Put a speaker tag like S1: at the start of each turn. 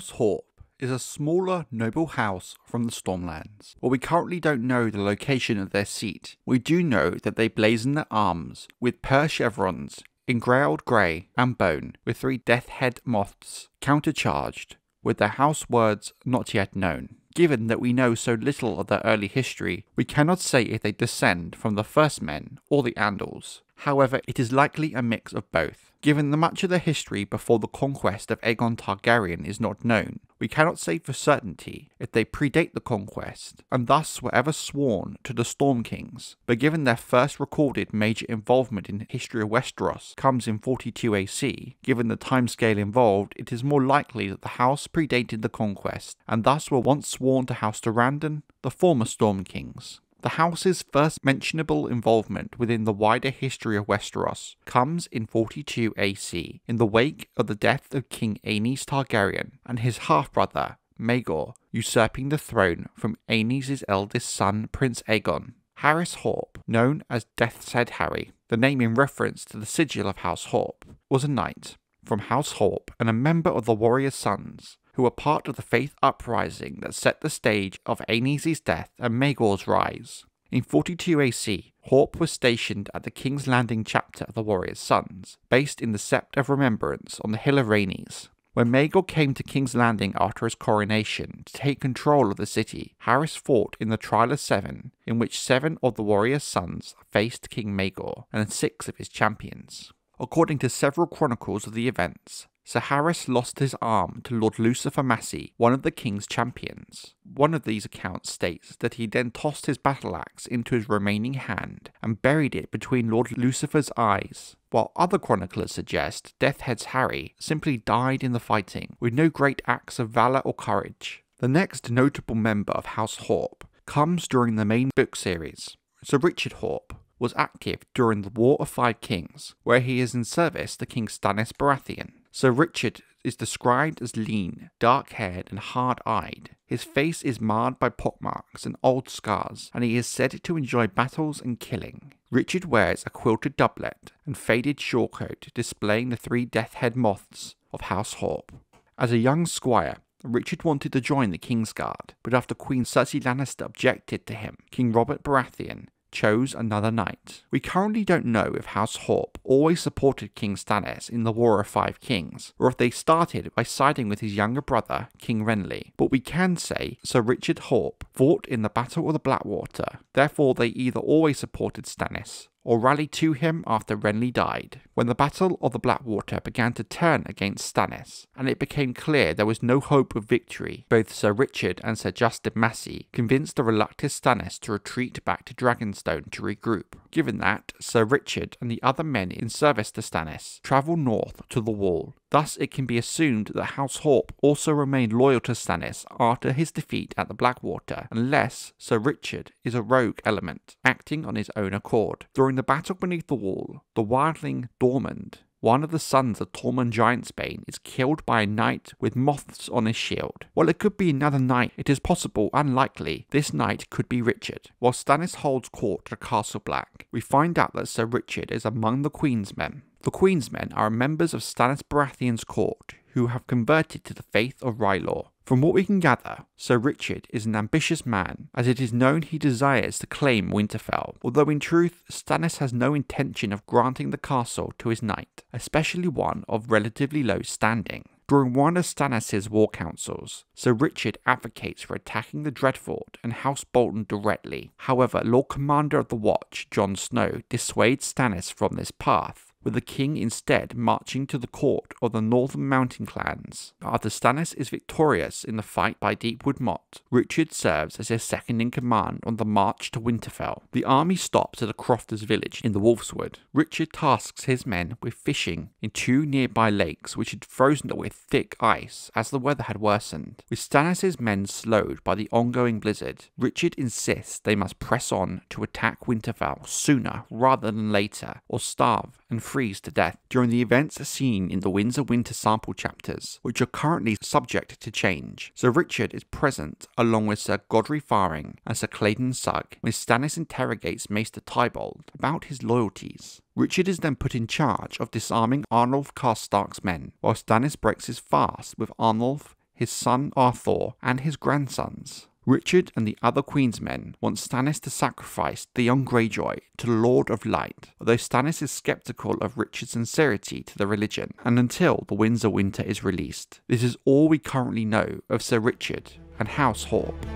S1: House Horpe is a smaller noble house from the Stormlands. While we currently don't know the location of their seat, we do know that they blazon their arms with pear chevrons engrailed grey and bone with 3 death head moths countercharged with their house words not yet known. Given that we know so little of their early history, we cannot say if they descend from the First Men or the Andals. However, it is likely a mix of both. Given that much of their history before the conquest of Aegon Targaryen is not known, we cannot say for certainty if they predate the conquest, and thus were ever sworn to the Storm Kings, but given their first recorded major involvement in the history of Westeros comes in 42 AC, given the timescale involved, it is more likely that the house predated the conquest, and thus were once sworn to House Durrandon, the former Storm Kings. The house's first mentionable involvement within the wider history of Westeros comes in 42 AC, in the wake of the death of King Aenys Targaryen and his half-brother, Maegor, usurping the throne from Aenys' eldest son, Prince Aegon. Harys Horpe, known as Death's Head Harry, the name in reference to the sigil of House Horpe, was a knight from House Horpe and a member of the Warrior's Sons, who were part of the faith uprising that set the stage of Aenys' death and Maegor's rise. In 42 AC, Horpe was stationed at the King's Landing chapter of the Warrior's Sons, based in the Sept of Remembrance on the Hill of Rhaenys. When Maegor came to King's Landing after his coronation to take control of the city, Harys fought in the Trial of 7, in which 7 of the Warrior's Sons faced King Maegor and 6 of his champions. According to several chronicles of the events, Sir Harys lost his arm to Lord Lucifer Massey, one of the king's champions. One of these accounts states that he then tossed his battle axe into his remaining hand and buried it between Lord Lucifer's eyes, while other chroniclers suggest Deathhead's Harry simply died in the fighting, with no great acts of valour or courage. The next notable member of House Horpe comes during the main book series. Ser Richard Horpe was active during the War of 5 Kings, where he is in service to King Stannis Baratheon. Ser Richard is described as lean, dark-haired and hard-eyed. His face is marred by pockmarks and old scars, and he is said to enjoy battles and killing. Richard wears a quilted doublet and faded shawlcoat displaying the 3 death head moths of House Horpe. As a young squire, Richard wanted to join the Kingsguard, but after Queen Cersei Lannister objected to him, King Robert Baratheon chose another knight. We currently don't know if House Horpe always supported King Stannis in the War of 5 Kings, or if they started by siding with his younger brother, King Renly. But we can say Ser Richard Horpe fought in the Battle of the Blackwater, therefore they either always supported Stannis, or rallied to him after Renly died. When the Battle of the Blackwater began to turn against Stannis, and it became clear there was no hope of victory, both Ser Richard and Sir Justin Massey convinced the reluctant Stannis to retreat back to Dragonstone to regroup. Given that, Ser Richard and the other men in service to Stannis travelled north to the Wall. Thus it can be assumed that House Horpe also remained loyal to Stannis after his defeat at the Blackwater, unless Ser Richard is a rogue element, acting on his own accord. During the battle beneath the wall, the wildling Dormund, one of the sons of Tormund Giantsbane, is killed by a knight with moths on his shield. While it could be another knight, it is possible, unlikely, this knight could be Richard. While Stannis holds court at Castle Black, we find out that Ser Richard is among the Queen's men. The Queen's men are members of Stannis Baratheon's court who have converted to the faith of R'hllor. From what we can gather, Ser Richard is an ambitious man, as it is known he desires to claim Winterfell, although in truth Stannis has no intention of granting the castle to his knight, especially one of relatively low standing. During one of Stannis' war councils, Ser Richard advocates for attacking the Dreadfort and House Bolton directly. However, Lord Commander of the Watch, Jon Snow, dissuades Stannis from this path, with the king instead marching to the court of the Northern Mountain clans. After Stannis is victorious in the fight by Deepwood Motte, Richard serves as his second-in-command on the march to Winterfell. The army stops at a crofters' village in the Wolfswood. Richard tasks his men with fishing in 2 nearby lakes which had frozen with thick ice as the weather had worsened. With Stannis' men slowed by the ongoing blizzard, Richard insists they must press on to attack Winterfell sooner rather than later, or starve and freeze to death. During the events seen in the Winds of Winter sample chapters, which are currently subject to change, Sir Richard is present along with Sir Godry Faring and Sir Clayton Sugg when Stannis interrogates Maester Tybalt about his loyalties. Richard is then put in charge of disarming Arnulf Karstark's men, while Stannis breaks his fast with Arnulf, his son Arthur, and his grandsons. Richard and the other Queen's men want Stannis to sacrifice the young Greyjoy to the Lord of Light, although Stannis is skeptical of Richard's sincerity to the religion, and until the Winds of Winter is released. This is all we currently know of Ser Richard and House Horpe.